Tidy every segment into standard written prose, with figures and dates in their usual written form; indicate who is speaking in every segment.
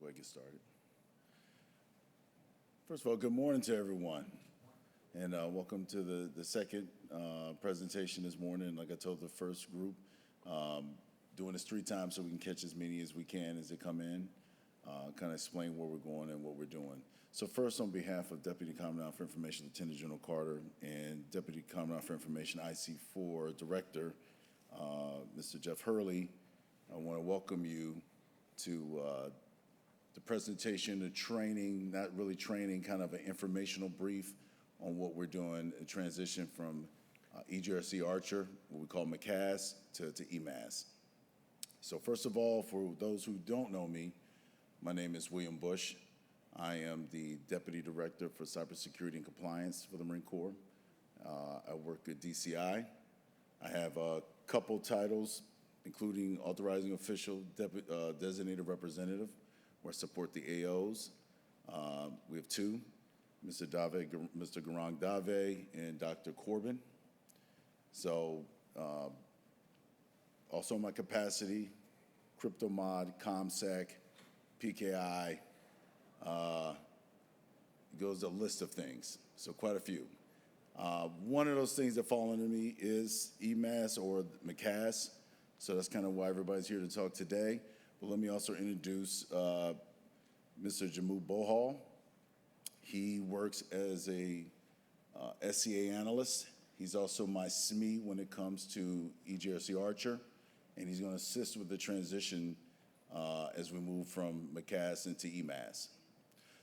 Speaker 1: I get started. First of all, good morning to everyone, and welcome to the second presentation this morning. Like I told the first group, doing this 3 times so we can catch as many as we can as they come in, kind of explain where we're going and what we're doing. So first, on behalf of Deputy Commandant for Information Lieutenant General Carter and Deputy Commandant for Information IC4 Director, Mr. Jeff Hurley, I want to welcome you to the presentation, the training, not really training, kind of an informational brief on what we're doing, a transition from EGRC Archer, what we call MCAS, to EMAS. So first of all, for those who don't know me, my name is William Bush. I am the Deputy Director for Cybersecurity and Compliance for the Marine Corps. I work at DCI. I have a couple titles, including Authorizing Official, Designated Representative, where I support the AOs. We have 2, Mr. Garang Dave and Dr. Corbin. So also in my capacity, CryptoMod, ComSec, PKI, it goes a list of things, so quite a few. One of those things that fall under me is EMAS or MCAS, so that's kind of why everybody's here to talk today. But let me also introduce Mr. Jamu Bohal. He works as a SCA analyst. He's also my SME when it comes to EGRC Archer, and he's going to assist with the transition as we move from MCAS into EMAS.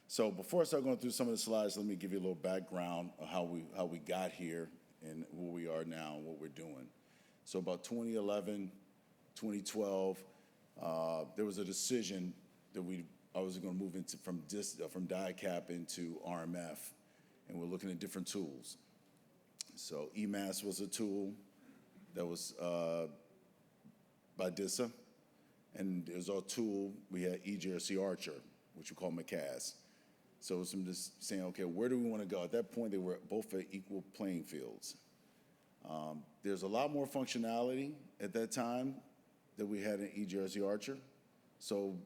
Speaker 1: So before I start going through some of the slides, let me give you a little background of how we got here and where we are now and what we're doing. So about 2011, 2012, there was a decision that I was going to move into from DICAP into RMF, and we're looking at different tools. So EMAS was a tool that was by DISA, and there's our tool, we had EGRC Archer, which we call MCAS. So I'm just saying, okay, where do we want to go? At that point, they were both at equal playing fields. There's a lot more functionality at that time that we had in EGRC Archer. So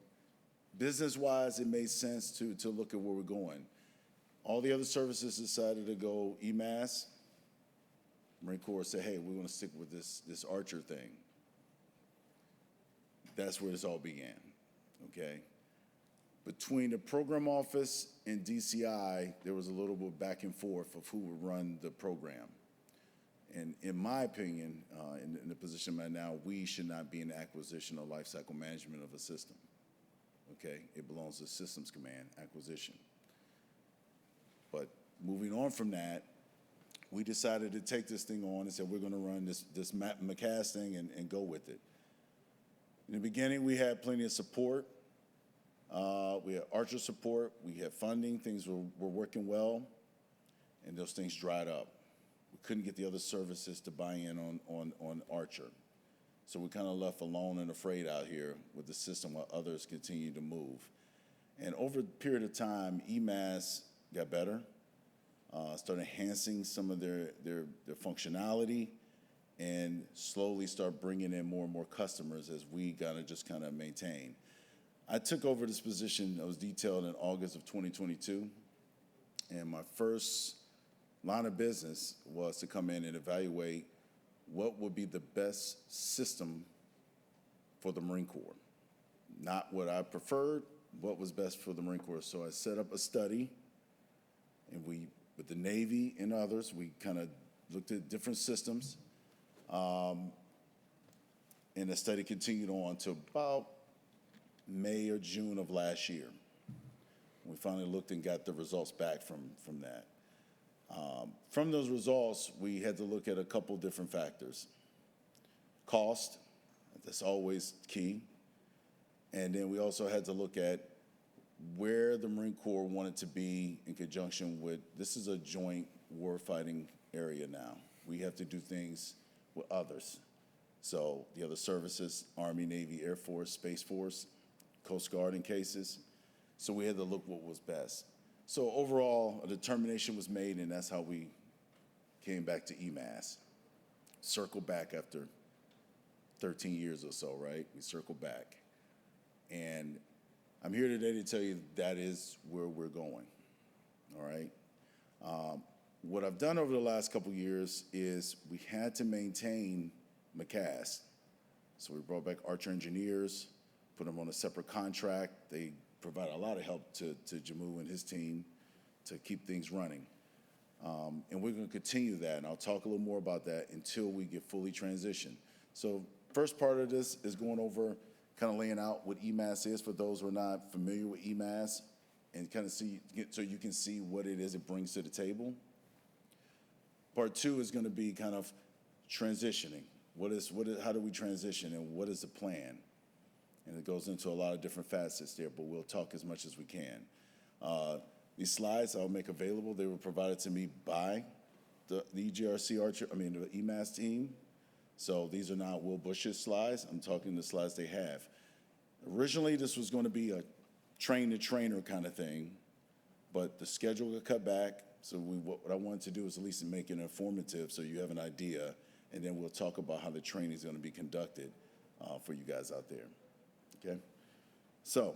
Speaker 1: business-wise, it made sense to look at where we're going. All the other services decided to go EMAS. Marine Corps said, hey, we're going to stick with this Archer thing. That's where this all began, okay? Between the program office and DCI, there was a little bit back and forth of who would run the program. And in my opinion, in the position I'm at now, we should not be in the acquisition or lifecycle management of a system, okay? It belongs to Systems Command acquisition. But moving on from that, we decided to take this thing on and said, we're going to run this MCAS thing and go with it. In the beginning, we had plenty of support. We had Archer support, we had funding, things were working well, and those things dried up. We couldn't get the other services to buy in on Archer. So we kind of left alone and afraid out here with the system while others continued to move. And over a period of time, EMAS got better, started enhancing some of their functionality, and slowly start bringing in more and more customers as we gotta just kind of maintain. I took over this position that was detailed in August of 2022, and my first line of business was to come in and evaluate what would be the best system for the Marine Corps. Not what I preferred, what was best for the Marine Corps. So I set up a study, and with the Navy and others, we kind of looked at different systems, and the study continued on to about May or June of last year. We finally looked and got the results back from that. From those results, we had to look at a couple different factors. Cost, that's always key. And then we also had to look at where the Marine Corps wanted to be in conjunction with, this is a joint warfighting area now. We have to do things with others. So the other services, Army, Navy, Air Force, Space Force, Coast Guard in cases. So we had to look what was best. So overall, a determination was made, and that's how we came back to EMAS. Circle back after 13 years or so, right? We circled back. And I'm here today to tell you that is where we're going, all right? What I've done over the last couple years is we had to maintain MCAS. So we brought back Archer engineers, put them on a separate contract. They provide a lot of help to Jamu and his team to keep things running. And we're going to continue that, and I'll talk a little more about that until we get fully transitioned. So first part of this is going over, kind of laying out what EMAS is for those who are not familiar with EMAS, and kind of so you can see what it is it brings to the table. Part two is going to be kind of transitioning. How do we transition, and what is the plan? And it goes into a lot of different facets there, but we'll talk as much as we can. These slides I'll make available. They were provided to me by the the EMAS team. So these are not Will Bush's slides. I'm talking the slides they have. Originally, this was going to be a train-the-trainer kind of thing, but the schedule got cut back. So what I wanted to do is at least make it informative so you have an idea, and then we'll talk about how the training is going to be conducted for you guys out there, okay? So,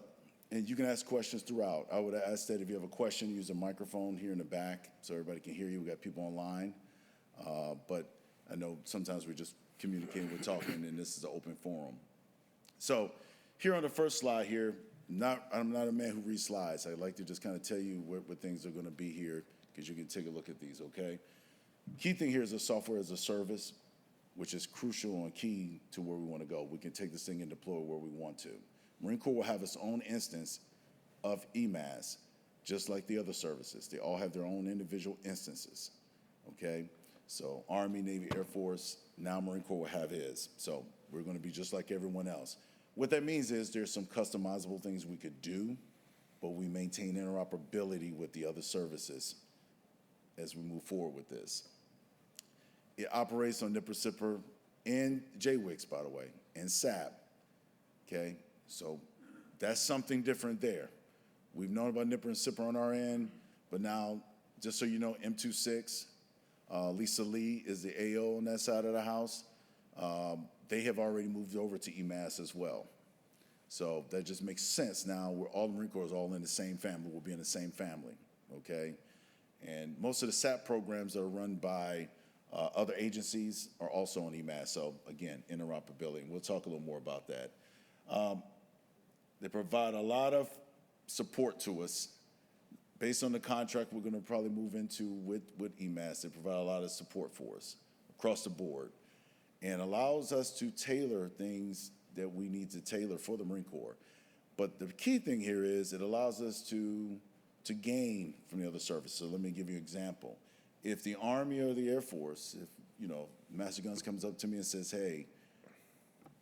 Speaker 1: and you can ask questions throughout. I would ask that if you have a question, use a microphone here in the back so everybody can hear you. We got people online, but I know sometimes we're just communicating, we're talking, and this is an open forum. So here on the first slide here, I'm not a man who reads slides. I like to just kind of tell you what things are going to be here because you can take a look at these, okay? Key thing here is the software as a service, which is crucial and key to where we want to go. We can take this thing and deploy where we want to. Marine Corps will have its own instance of EMAS, just like the other services. They all have their own individual instances, okay? So Army, Navy, Air Force, now Marine Corps will have his. So we're going to be just like everyone else. What that means is there's some customizable things we could do, but we maintain interoperability with the other services as we move forward with this. It operates on NIPR, and JWICS, by the way, and SAP, okay? So that's something different there. We've known about NIPR and SIPR on our end, but now, just so you know, M26, Lisa Lee is the AO on that side of the house. They have already moved over to EMAS as well. So that just makes sense now. We're all Marine Corps is all in the same family. We'll be in the same family, okay? And most of the SAP programs that are run by other agencies are also on EMAS. So again, interoperability. And we'll talk a little more about that. They provide a lot of support to us. Based on the contract we're going to probably move into with EMAS, they provide a lot of support for us across the board and allows us to tailor things that we need to tailor for the Marine Corps. But the key thing here is it allows us to gain from the other service. So let me give you an example. If the Army or the Air Force, if, you know, Master Guns comes up to me and says, hey,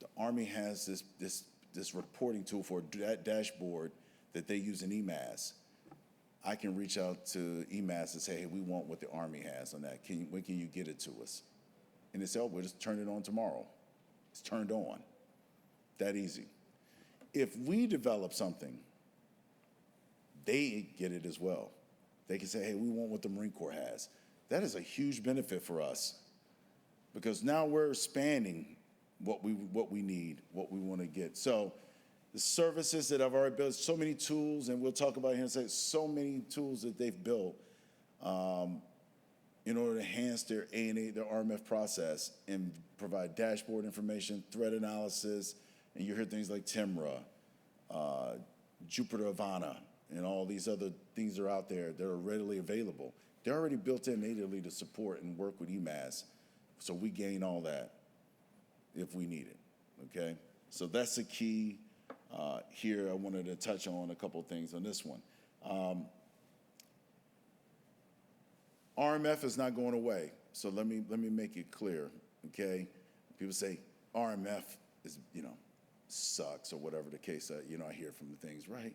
Speaker 1: the Army has this reporting tool for that dashboard that they use in EMAS, I can reach out to EMAS and say, hey, we want what the Army has on that. When can you get it to us? And they say, oh, we'll just turn it on tomorrow. It's turned on. That easy. If we develop something, they get it as well. They can say, hey, we want what the Marine Corps has. That is a huge benefit for us because now we're spanning what we need, what we want to get. So the services that I've already built, so many tools, and we'll talk about here in a second, so many tools that they've built in order to enhance their A&A, their RMF process and provide dashboard information, threat analysis, and you hear things like TIMRA, Jupiter Havana, and all these other things are out there that are readily available. They're already built in natively to support and work with EMAS, so we gain all that if we need it, okay? So that's the key here. I wanted to touch on a couple of things on this one. RMF is not going away, so let me make it clear, okay? People say RMF is, sucks or whatever the case, I hear from the things, right?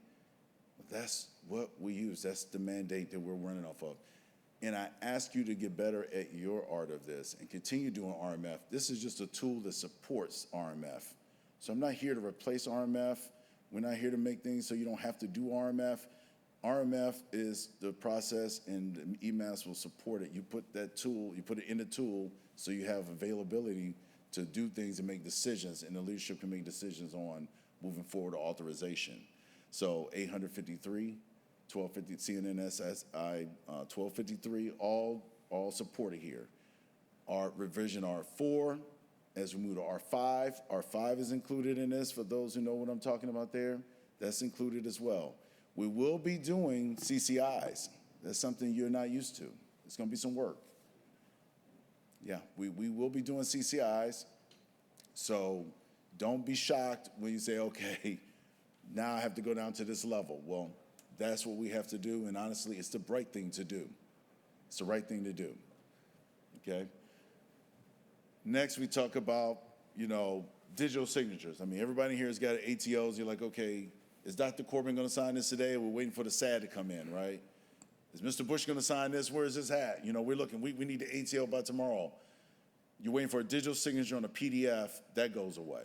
Speaker 1: That's what we use. That's the mandate that we're running off of. And I ask you to get better at your art of this and continue doing RMF. This is just a tool that supports RMF. So I'm not here to replace RMF. We're not here to make things so you don't have to do RMF. RMF is the process, and EMAS will support it. You put that tool, you put it in the tool so you have availability to do things and make decisions, and the leadership can make decisions on moving forward to authorization. So 853, 1250, CNNSSI 1253, all supported here. Our revision R4, as we move to R5, R5 is included in this for those who know what I'm talking about there. That's included as well. We will be doing CCIs. That's something you're not used to. It's going to be some work. Yeah, we will be doing CCIs. So don't be shocked when you say, okay, now I have to go down to this level. Well, that's what we have to do, and honestly, it's the right thing to do. It's the right thing to do, okay? Next, we talk about, digital signatures. I mean, everybody here has got ATOs. You're like, okay, is Dr. Corbin going to sign this today? We're waiting for the SAD to come in, right? Is Mr. Bush going to sign this? Where is this at? We're looking. We need the ATO by tomorrow. You're waiting for a digital signature on a PDF. That goes away.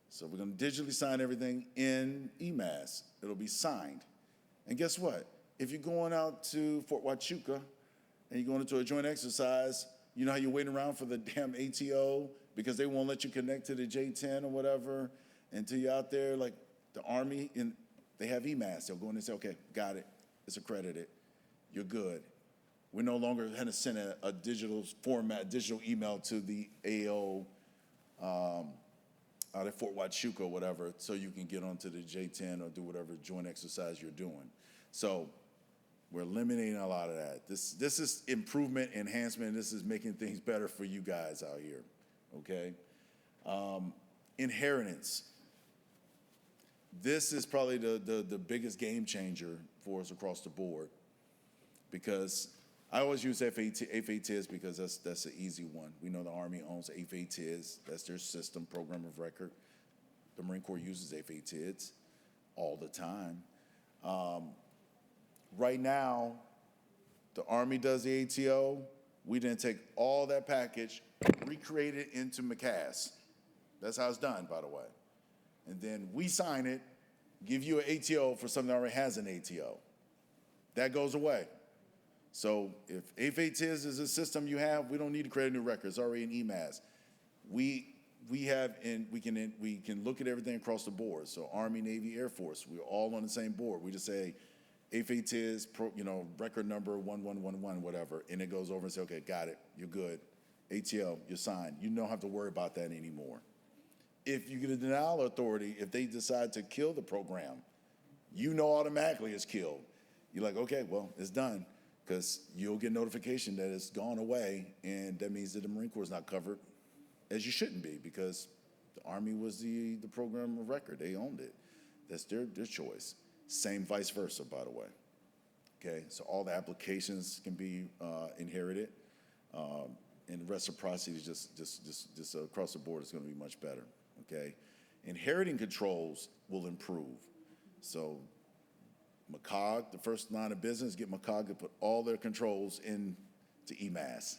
Speaker 1: So we're going to digitally sign everything in EMAS. It'll be signed. And guess what? If you're going out to Fort Huachuca and you're going into a joint exercise, you know how you're waiting around for the damn ATO because they won't let you connect to the J10 or whatever until you're out there, like the Army, and they have EMAS. They'll go in and say, okay, got it. It's accredited. You're good. We're no longer going to send a digital format, digital email to the AO out at Fort Huachuca or whatever so you can get onto the J10 or do whatever joint exercise you're doing. So we're eliminating a lot of that. This is improvement, enhancement. This is making things better for you guys out here, okay? Inheritance. This is probably the biggest game changer for us across the board because I always use FATIS because that's an easy one. We know the Army owns FATIS. That's their system, program of record. The Marine Corps uses FATIS all the time. Right now, the Army does the ATO. We then take all that package, recreate it into MCAS. That's how it's done, by the way. And then we sign it, give you an ATO for something that already has an ATO. That goes away. So if FATIS is a system you have, we don't need to create a new record. It's already in EMAS. We can look at everything across the board. So Army, Navy, Air Force, we're all on the same board. We just say FATIS, record number 1111, whatever, and it goes over and say, okay, got it, you're good. ATO, you're signed. You don't have to worry about that anymore. If you get a denial authority, if they decide to kill the program, automatically it's killed. You're like, okay, well, it's done. Because you'll get notification that it's gone away, and that means that the Marine Corps is not covered, as you shouldn't be, because the Army was the program of record. They owned it. That's their choice. Same vice versa, by the way. Okay, so all the applications can be inherited, and reciprocity is just across the board is going to be much better. Okay, inheriting controls will improve. So MCOG, the first line of business, get MCOG to put all their controls into EMAS.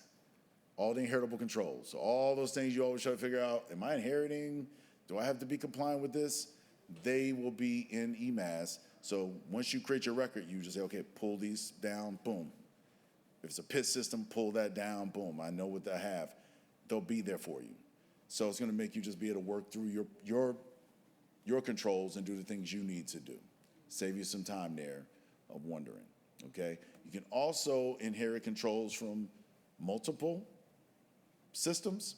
Speaker 1: All the inheritable controls. So all those things you always try to figure out, am I inheriting? Do I have to be compliant with this? They will be in EMAS. So once you create your record, you just say, okay, pull these down, boom. If it's a PIT system, pull that down, boom. I know what I have. They'll be there for you. So it's going to make you just be able to work through your controls and do the things you need to do. Save you some time there of wondering, okay? You can also inherit controls from multiple systems.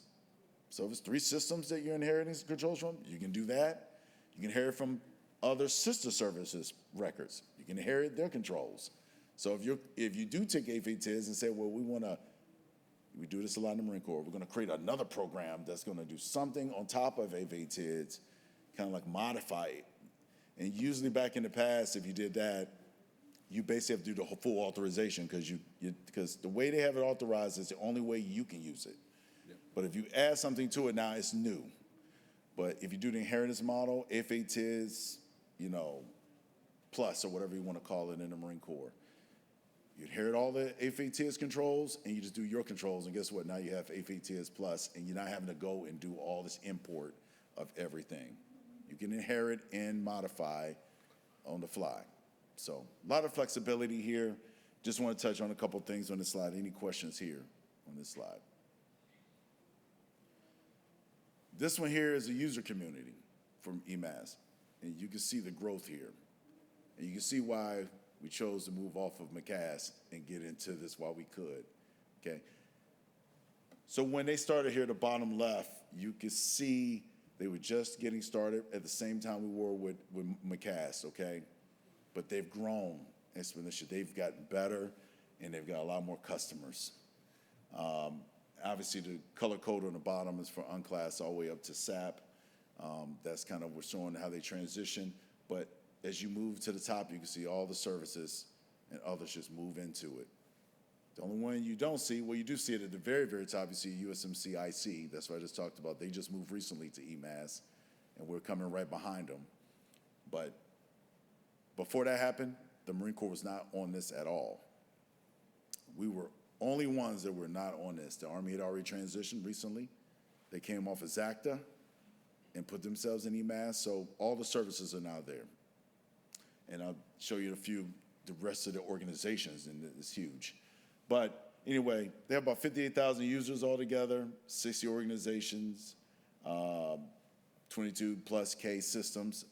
Speaker 1: So if it's 3 systems that you're inheriting controls from, you can do that. You can inherit from other sister services records. You can inherit their controls. So if you do take FATIS and say, well, we do this a lot in the Marine Corps, we're going to create another program that's going to do something on top of FATIS, kind of like modify it. And usually back in the past, if you did that, you basically have to do the full authorization because the way they have it authorized is the only way you can use it. Yep. But if you add something to it now, it's new. But if you do the inheritance model, FATIS, plus or whatever you want to call it in the Marine Corps, you inherit all the FATIS controls and you just do your controls. And guess what? Now you have FATIS plus and you're not having to go and do all this import of everything. You can inherit and modify on the fly. So a lot of flexibility here. Just want to touch on a couple things on this slide. Any questions here on this slide? This one here is a user community from EMAS, and you can see the growth here. And you can see why we chose to move off of McCass and get into this while we could, okay? So when they started here at the bottom left, you could see they were just getting started at the same time we were with McCass, okay? But they've grown exponentially. They've gotten better, and they've got a lot more customers. Obviously, the color code on the bottom is for unclass all the way up to SAP. That's kind of, we're showing how they transition. But as you move to the top, you can see all the services, and others just move into it. The only one you don't see, well, you do see it at the very, very top. You see USMC IC. That's what I just talked about. They just moved recently to EMAS, and we're coming right behind them. But before that happened, the Marine Corps was not on this at all. We were only ones that were not on this. The Army had already transitioned recently. They came off of ZACTA and put themselves in EMAS, so all the services are now there. And I'll show you the rest of the organizations, and it's huge. But anyway, they have about 58,000 users altogether, 60 organizations, 22 plus K systems,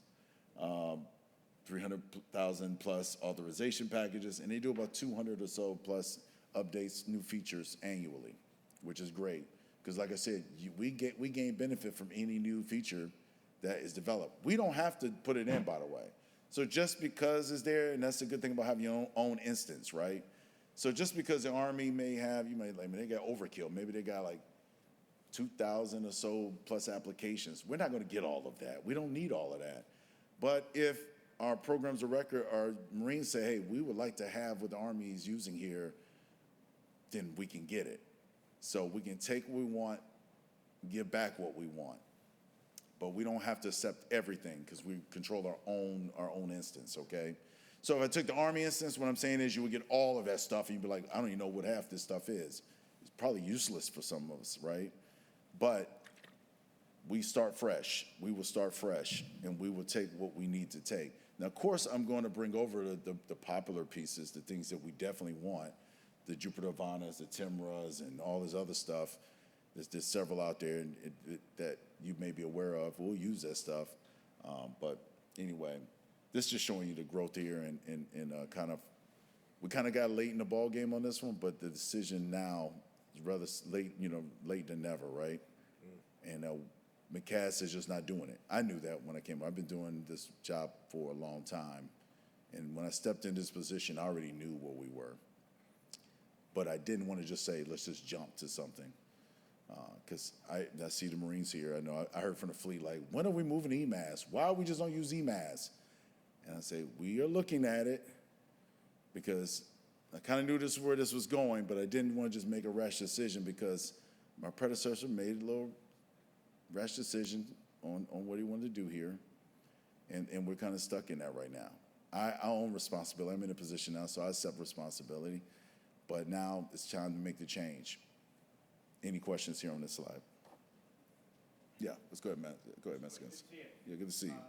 Speaker 1: 300,000 plus authorization packages, and they do about 200 or so plus updates, new features annually, which is great. Because like I said, we gain benefit from any new feature that is developed. We don't have to put it in, by the way. So just because it's there, and that's the good thing about having your own instance, right? So just because the Army may have, they got overkill. Maybe they got like 2,000 or so plus applications. We're not going to get all of that. We don't need all of that. But if our programs of record, our Marines say, hey, we would like to have what the Army is using here, then we can get it. So we can take what we want, give back what we want. But we don't have to accept everything because we control our own instance, okay? So if I took the Army instance, what I'm saying is you would get all of that stuff, and you'd be like, I don't even know what half this stuff is. It's probably useless for some of us, right? But we start fresh. We will start fresh, and we will take what we need to take. Now, of course, I'm going to bring over the popular pieces, the things that we definitely want, the Jupiter Vanas, the Timras, and all this other stuff. There's several out there that you may be aware of. We'll use that stuff. But anyway, this is just showing you the growth here, and we kind of got late in the ball game on this one, but the decision now is rather late, late than never, right? And McCass is just not doing it. I knew that when I came. I've been doing this job for a long time, and when I stepped in this position, I already knew where we were. But I didn't want to just say, let's just jump to something. Because I see the Marines here. I know I heard from the fleet, like, when are we moving to EMAS? Why we just don't use EMAS? And I say, we are looking at it, because I kind of knew this is where this was going, but I didn't want to just make a rash decision, because my predecessor made a little rash decision on what he wanted to do here, and we're kind of stuck in that right now. I own responsibility. I'm in a position now, so I accept responsibility. But now it's time to make the change. Any questions here on this slide? Yeah, let's go ahead, Matt. Go ahead, Matt. Good to see you. Yeah, good to see you.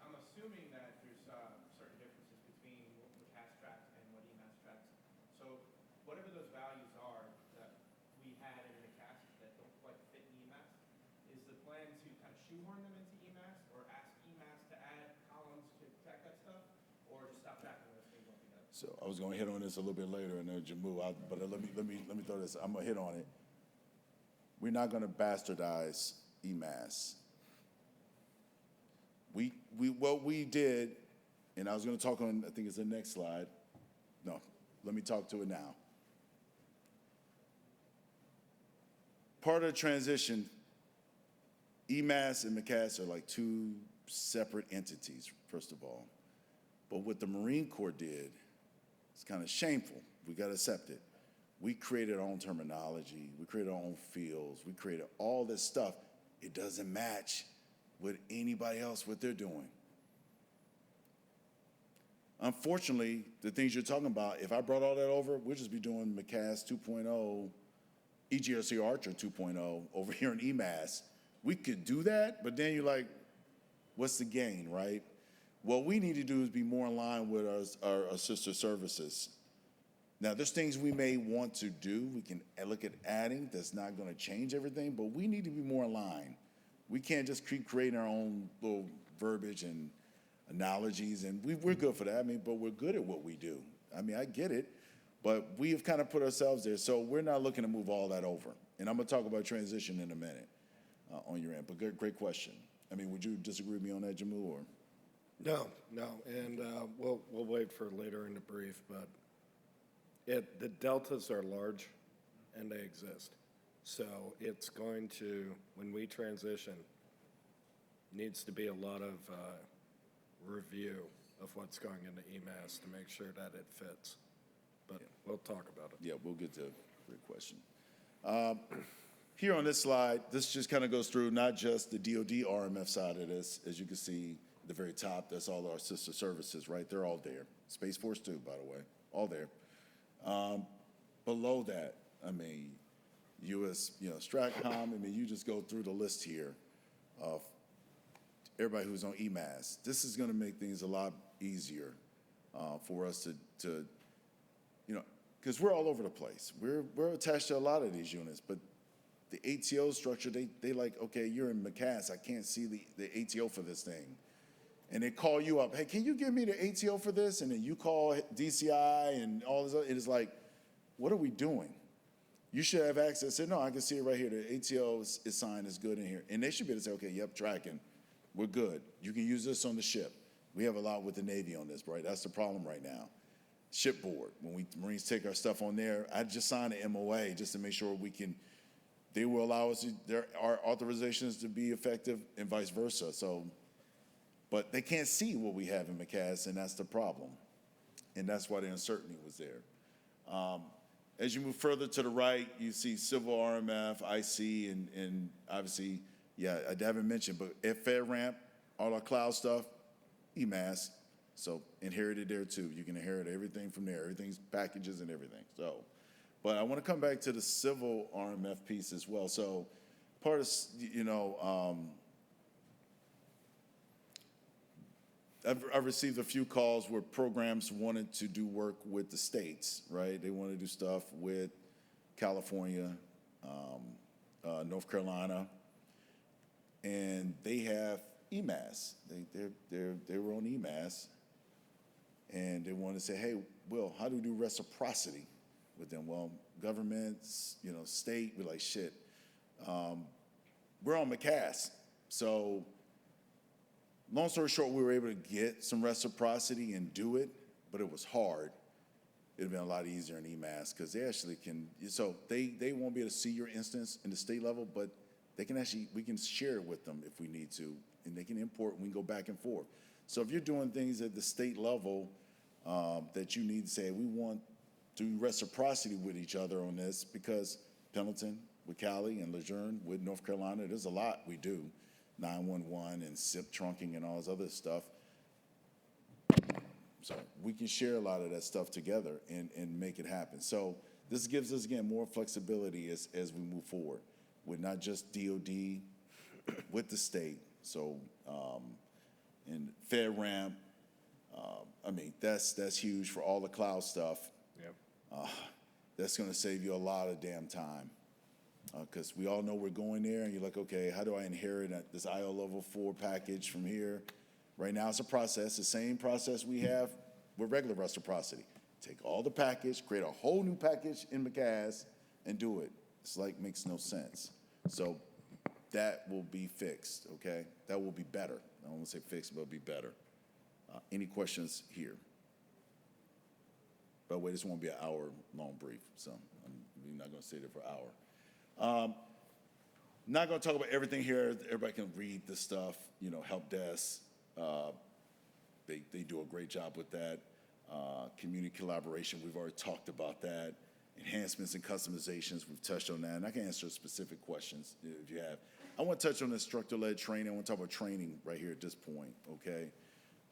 Speaker 2: I'm assuming that there's certain differences between what McCass tracks and what EMAS tracks. So whatever those values are that we had in McCass that don't quite fit in EMAS, is the plan to kind of shoehorn them into EMAS, or ask EMAS to add columns to track that stuff, or just stop tracking those things altogether?
Speaker 1: So I was going to hit on this a little bit later, and then Jamu, but let me throw this. I'm going to hit on it. We're not going to bastardize EMAS. What we did, and I was going to talk on, I think it's the next slide. No, let me talk to it now. Part of the transition, EMAS and McCass are like two separate entities, first of all. But what the Marine Corps did, it's kind of shameful. We got to accept it. We created our own terminology. We created our own fields. We created all this stuff. It doesn't match with anybody else, what they're doing. Unfortunately, the things you're talking about, if I brought all that over, we'd just be doing McCass 2.0, EGRC Archer 2.0 over here in EMAS. We could do that, but then you're like, what's the gain, right? What we need to do is be more in line with our sister services. Now, there's things we may want to do. We can look at adding. That's not going to change everything, but we need to be more in line. We can't just keep creating our own little verbiage and analogies, and we're good for that. I mean, but we're good at what we do. I mean, I get it, but we have kind of put ourselves there, so we're not looking to move all that over. And I'm gonna talk about transition in a minute on your end, but great question. I mean, would you disagree with me on that, Jamu, or?
Speaker 3: No, and we'll wait for later in the brief, but the deltas are large, and they exist. So it's going to, when we transition, needs to be a lot of review of what's going into EMAS to make sure that it fits. But we'll talk about it.
Speaker 1: Yeah, we'll get to great question. Here on this slide, this just kind of goes through not just the DoD RMF side of this. As you can see, at the very top, that's all our sister services, right? They're all there. Space Force too, by the way, all there. Below that, I mean, U.S., STRATCOM, I mean, you just go through the list here of everybody who's on EMAS. This is gonna make things a lot easier for us to because we're all over the place. We're attached to a lot of these units, but the ATO structure, they like, okay, you're in MCAS, I can't see the ATO for this thing. And they call you up, hey, can you give me the ATO for this? And then you call DCI and all this other, it is like, what are we doing? You should have access. Say, no, I can see it right here. The ATO is signed, is good in here. And they should be able to say, okay, yep, tracking, we're good. You can use this on the ship. We have a lot with the Navy on this, right? That's the problem right now. Shipboard, when Marines take our stuff on there, I just signed an MOA just to make sure they will allow us our authorizations to be effective and vice versa. So, but they can't see what we have in MCAS, and that's the problem. And that's why the uncertainty was there. As you move further to the right, you see civil RMF, IC, and obviously, yeah, I haven't mentioned, but at FedRAMP, all our cloud stuff, EMAS, so inherited there too. You can inherit everything from there, everything's packages and everything. So, but I want to come back to the civil RMF piece as well. So part of, I've received a few calls where programs wanted to do work with the states, right? They want to do stuff with California, North Carolina, and they have EMAS. They were on EMAS, and they want to say, hey, Will, how do we do reciprocity with them? Well, governments, state, we're like, shit. We're on MCAS, so long story short, we were able to get some reciprocity and do it, but it was hard. It'd have been a lot easier in EMAS because they actually can, so they won't be able to see your instance in the state level, but they can actually, we can share it with them if we need to, and they can import and we can go back and forth. So if you're doing things at the state level that you need to say, we want to do reciprocity with each other on this, because Pendleton with Cali and Lejeune with North Carolina, there's a lot we do. 911 and SIP trunking and all this other stuff. So we can share a lot of that stuff together and make it happen. So this gives us, again, more flexibility as we move forward with not just DOD, with the state. So, and FedRAMP, I mean, that's huge for all the cloud stuff. Yep. That's gonna save you a lot of damn time. Because we all know we're going there, and you're like, okay, how do I inherit this IO level 4 package from here? Right now it's a process, the same process we have with regular reciprocity. Take all the package, create a whole new package in MCAS, and do it. It's like, makes no sense. So that will be fixed, okay? That will be better. I don't want to say fixed, but it'll be better. Any questions here? By the way, this won't be an hour-long brief, so we're not going to stay there for an hour. Not going to talk about everything here. Everybody can read the stuff, help desk. They do a great job with that. Community collaboration, we've already talked about that. Enhancements and customizations, we've touched on that. And I can answer specific questions if you have. I want to touch on instructor-led training. I want to talk about training right here at this point, okay?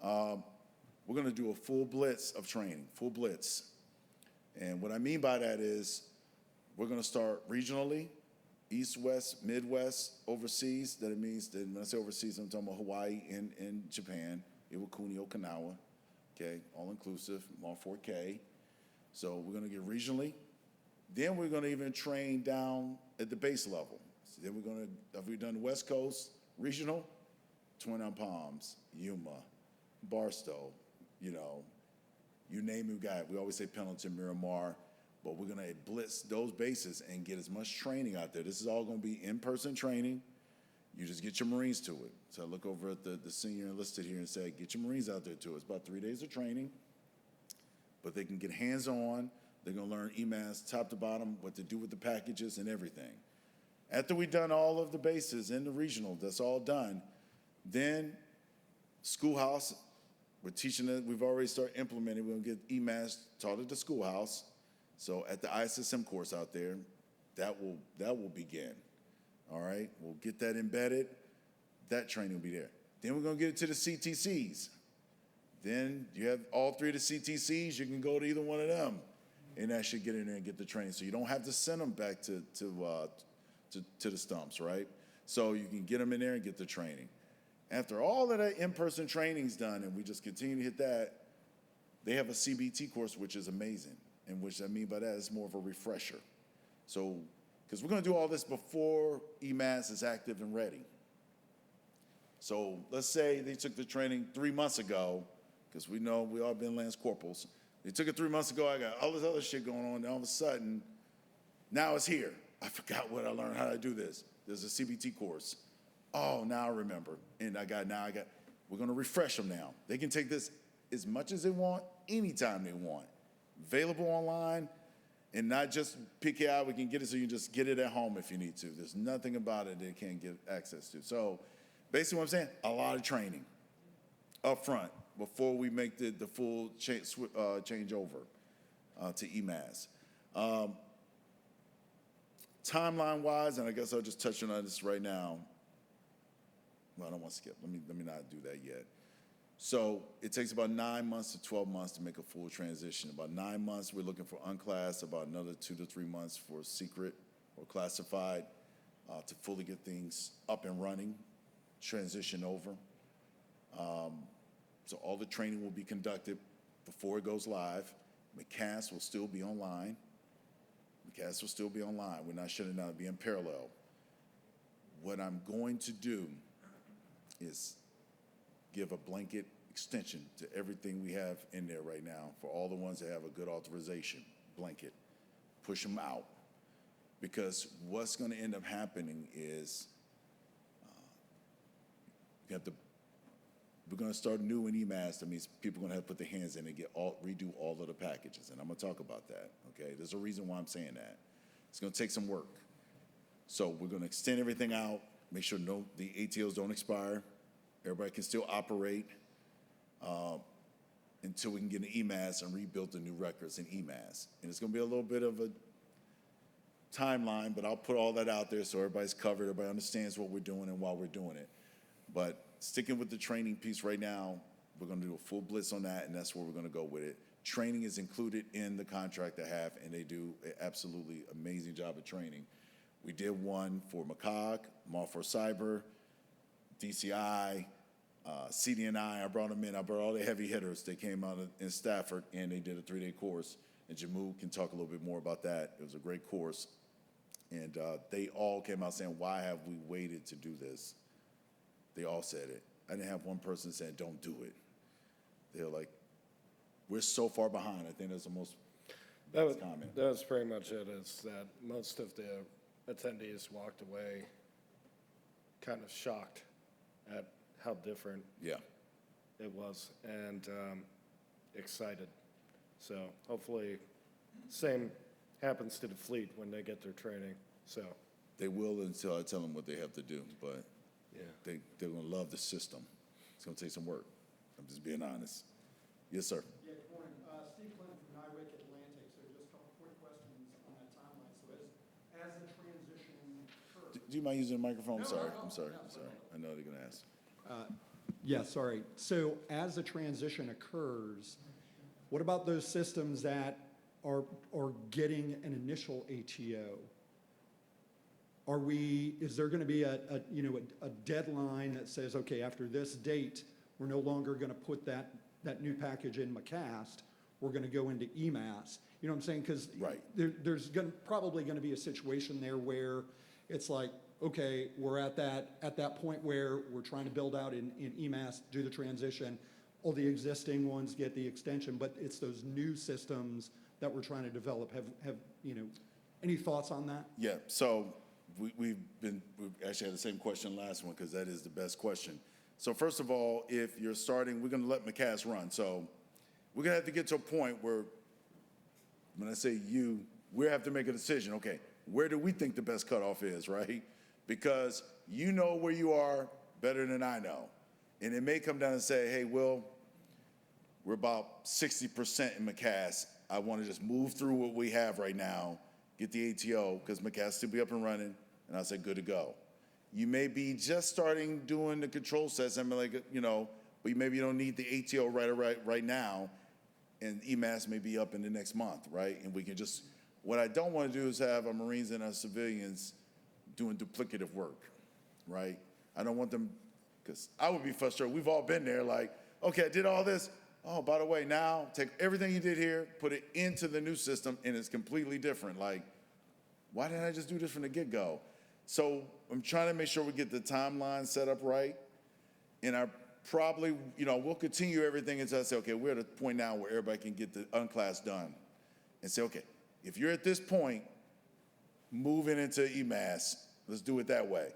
Speaker 1: We're going to do a full blitz of training, full blitz. And what I mean by that is we're going to start regionally, East, West, Midwest, overseas. That it means that when I say overseas, I'm talking about Hawaii and Japan, Iwakuni, Okinawa, okay, all inclusive, all 4K. So we're going to get regionally. Then we're going to even train down at the base level. So then we're going to, have we done the West Coast, regional, Twin on Palms, Yuma, Barstow, you know, you name it, guy. We always say Pendleton, Miramar, but we're gonna blitz those bases and get as much training out there. This is all gonna be in-person training. You just get your Marines to it. So I look over at the senior enlisted here and say, get your Marines out there to it. It's about 3 days of training, but they can get hands-on. They're gonna learn EMAS top to bottom, what to do with the packages and everything. After we've done all of the bases in the regional, that's all done, then schoolhouse, we're teaching it, we've already started implementing, we're gonna get EMAS taught at the schoolhouse. So at the ISSM course out there, that will begin. All right, we'll get that embedded. That training will be there. Then we're gonna get it to the CTCs. Then you have all 3 of the CTCs. You can go to either one of them, and actually get in there and get the training. So you don't have to send them back to the stumps, right? So you can get them in there and get the training. After all of that in-person training's done, and we just continue to hit that, they have a CBT course, which is amazing. And which I mean by that is more of a refresher. So, because we're going to do all this before EMAS is active and ready. So let's say they took the training 3 months ago, because we know we all been Lance Corporals. They took it 3 months ago. I got all this other shit going on. And all of a sudden, now it's here. I forgot what I learned, how to do this. There's a CBT course. Oh, now I remember. And we're going to refresh them now. They can take this as much as they want, anytime they want. Available online, and not just pick it out. We can get it so you just get it at home if you need to. There's nothing about it they can't get access to. So basically what I'm saying, a lot of training up front before we make the full change over to EMAS. Timeline-wise, and I guess I'll just touch on this right now. Well, I don't want to skip. Let me not do that yet. So it takes about 9 months to 12 months to make a full transition. About 9 months, we're looking for unclassed, about another 2 to 3 months for secret or classified to fully get things up and running, transition over. So all the training will be conducted before it goes live. MCAS will still be online. MCAS will still be online. We're not shutting down, it'll be in parallel. What I'm going to do is give a blanket extension to everything we have in there right now for all the ones that have a good authorization, blanket. Push them out. Because what's going to end up happening is we're going to start new in EMAS. That means people are going to have to put their hands in and redo all of the packages. And I'm going to talk about that, okay? There's a reason why I'm saying that. It's going to take some work. So we're going to extend everything out, make sure the ATOs don't expire. Everybody can still operate until we can get an EMAS and rebuild the new records in EMAS. And it's going to be a little bit of a timeline, but I'll put all that out there so everybody's covered, everybody understands what we're doing and why we're doing it. But sticking with the training piece right now, we're going to do a full blitz on that, and that's where we're going to go with it. Training is included in the contract I have, and they do an absolutely amazing job of training. We did one for McCog, Mar4 Cyber, DCI, CDNI. I brought them in. I brought all the heavy hitters. They came out in Stafford, and they did a 3-day course. And Jamu can talk a little bit more about that. It was a great course. And they all came out saying, why have we waited to do this? They all said it. I didn't have one person saying, don't do it. They're like, we're so far behind. I think that's the most comment.
Speaker 3: That was pretty much it, is that most of the attendees walked away kind of shocked at how different it was, and excited. So hopefully same happens to the fleet when they get their training. So
Speaker 1: they will until I tell them what they have to do, but
Speaker 3: yeah,
Speaker 1: they're going to love the system. It's going to take some work. I'm just being honest. Yes, sir.
Speaker 4: Yeah, good morning. Steve Clinton from NIWIC Atlantic. So just a couple quick questions on that timeline. So as the transition occurs.
Speaker 1: Do you mind using the microphone?
Speaker 4: No,
Speaker 1: I'm sorry. I know they're going to ask.
Speaker 4: Yeah, sorry. So as the transition occurs, what about those systems that are getting an initial ATO? Is there going to be a deadline that says, okay, after this date, we're no longer going to put that new package in McCast, we're going to go into EMAS? You know what I'm saying? Because there's probably going to be a situation there where it's like, okay, we're at that point where we're trying to build out in EMAS, do the transition. all the existing ones get the extension, but it's those new systems that we're trying to develop. Have, any thoughts on that?
Speaker 1: Yeah, so we've actually had the same question last one, because that is the best question. So first of all, if you're starting, we're gonna let McCass run. So we're gonna have to get to a point where, when I say you, we have to make a decision. Okay, where do we think the best cutoff is, right? Because you know where you are better than I know. And it may come down and say, hey, Will, we're about 60% in McCass. I want to just move through what we have right now, get the ATO, because McCass still be up and running, and I'll say, good to go. You may be just starting doing the control sets, and like, but maybe you don't need the ATO right now, and EMAS may be up in the next month, right? And we can just, what I don't want to do is have our Marines and our civilians doing duplicative work, right? I don't want them, because I would be frustrated. We've all been there, like, okay, I did all this. Oh, by the way, now take everything you did here, put it into the new system, and it's completely different. Like, why didn't I just do this from the get-go? So I'm trying to make sure we get the timeline set up right. And I probably, we'll continue everything until I say, okay, we're at a point now where everybody can get the unclass done. And say, okay, if you're at this point, moving into EMAS, let's do it that way.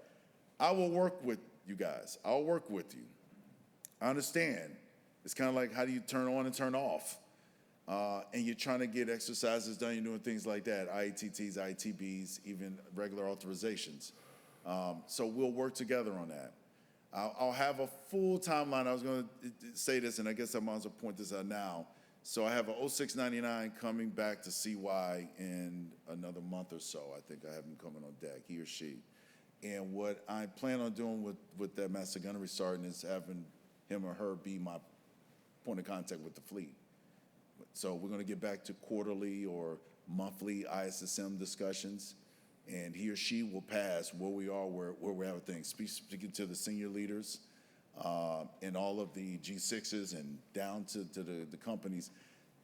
Speaker 1: I will work with you guys. I'll work with you. I understand. It's kind of like, how do you turn on and turn off? And you're trying to get exercises done, you're doing things like that, IATTs, ITBs, even regular authorizations. So we'll work together on that. I'll have a full timeline. I was going to say this, and I guess I might as well point this out now. So I have a 0699 coming back to CY in another month or so. I think I have him coming on deck, he or she. And what I plan on doing with that Master Gunnery Sergeant is having him or her be my point of contact with the fleet. So we're going to get back to quarterly or monthly ISSM discussions, and he or she will pass where we are, where we're at with things, speaking to the senior leaders and all of the G6s and down to the companies,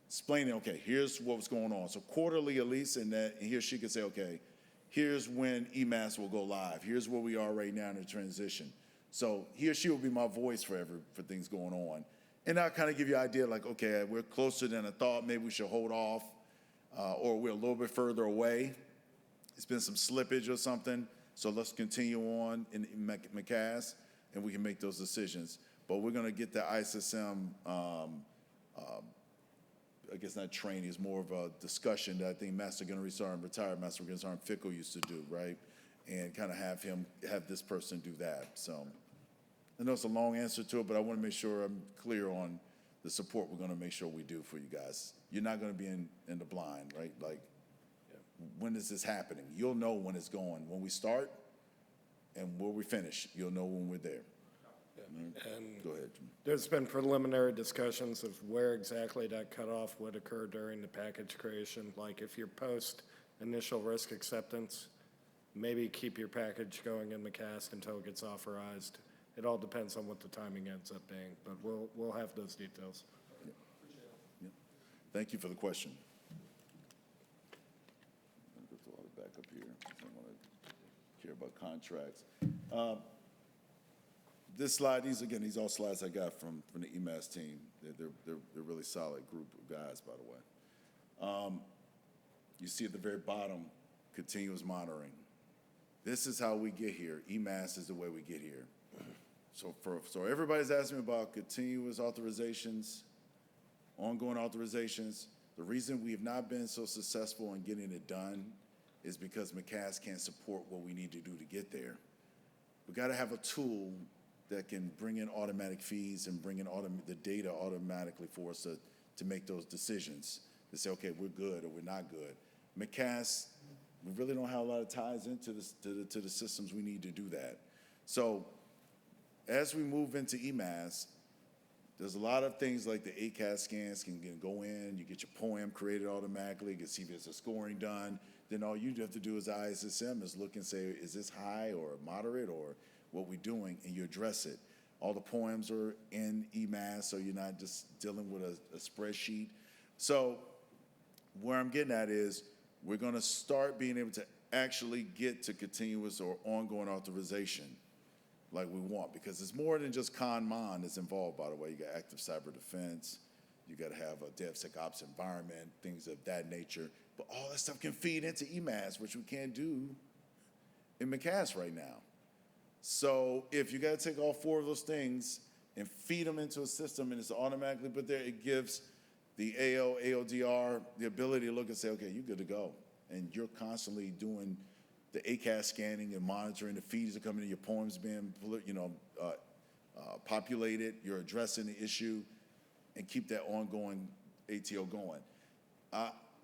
Speaker 1: explaining, okay, here's what's going on. So quarterly at least, and he or she can say, okay, here's when EMAS will go live. Here's where we are right now in the transition. So he or she will be my voice for things going on. And I'll kind of give you an idea, like, okay, we're closer than I thought. Maybe we should hold off, or we're a little bit further away. It's been some slippage or something. So let's continue on in McCass, and we can make those decisions. But we're going to get the ISSM, I guess not training, it's more of a discussion that I think Master Gunnery Sergeant, retired Master Gunnery Sergeant Fickle used to do, right? And kind of have this person do that. So I know it's a long answer to it, but I want to make sure I'm clear on the support we're going to make sure we do for you guys. You're not going to be in the blind, right? Like, when is this happening? You'll know when it's going. When we start and where we finish, you'll know when we're there.
Speaker 3: And
Speaker 1: go ahead, Jim.
Speaker 3: There's been preliminary discussions of where exactly that cutoff would occur during the package creation. Like if you're post initial risk acceptance, maybe keep your package going in the cast until it gets authorized. It all depends on what the timing ends up being, but we'll have those details.
Speaker 1: Yeah. Thank you for the question. I'm going to throw it back up here. I don't want to care about contracts. This slide, these all slides I got from the EMAS team. They're a really solid group of guys, by the way. You see at the very bottom, continuous monitoring. This is how we get here. EMAS is the way we get here. So everybody's asking me about continuous authorizations, ongoing authorizations. The reason we have not been so successful in getting it done is because McCass can't support what we need to do to get there. We got to have a tool that can bring in automatic feeds and bring in the data automatically for us to make those decisions, to say, okay, we're good or we're not good. McCass, we really don't have a lot of ties into the systems we need to do that. So as we move into EMAS, there's a lot of things like the ACAS scans can go in, you get your poem created automatically, you can see if there's a scoring done. Then all you have to do as ISSM is look and say, is this high or moderate or what we're doing, and you address it. All the poems are in EMAS, so you're not just dealing with a spreadsheet. So where I'm getting at is we're going to start being able to actually get to continuous or ongoing authorization. like we want, because it's more than just con-mon that's involved, by the way. You got active cyber defense, you got to have a DevSecOps environment, things of that nature. But all that stuff can feed into EMAS, which we can't do in MCAS right now. So if you got to take all four of those things and feed them into a system and it's automatically put there, it gives the AO, AODR the ability to look and say, okay, you're good to go. And you're constantly doing the ACAS scanning and monitoring the feeds that are coming in, your poems being, populated, you're addressing the issue, and keep that ongoing ATO going.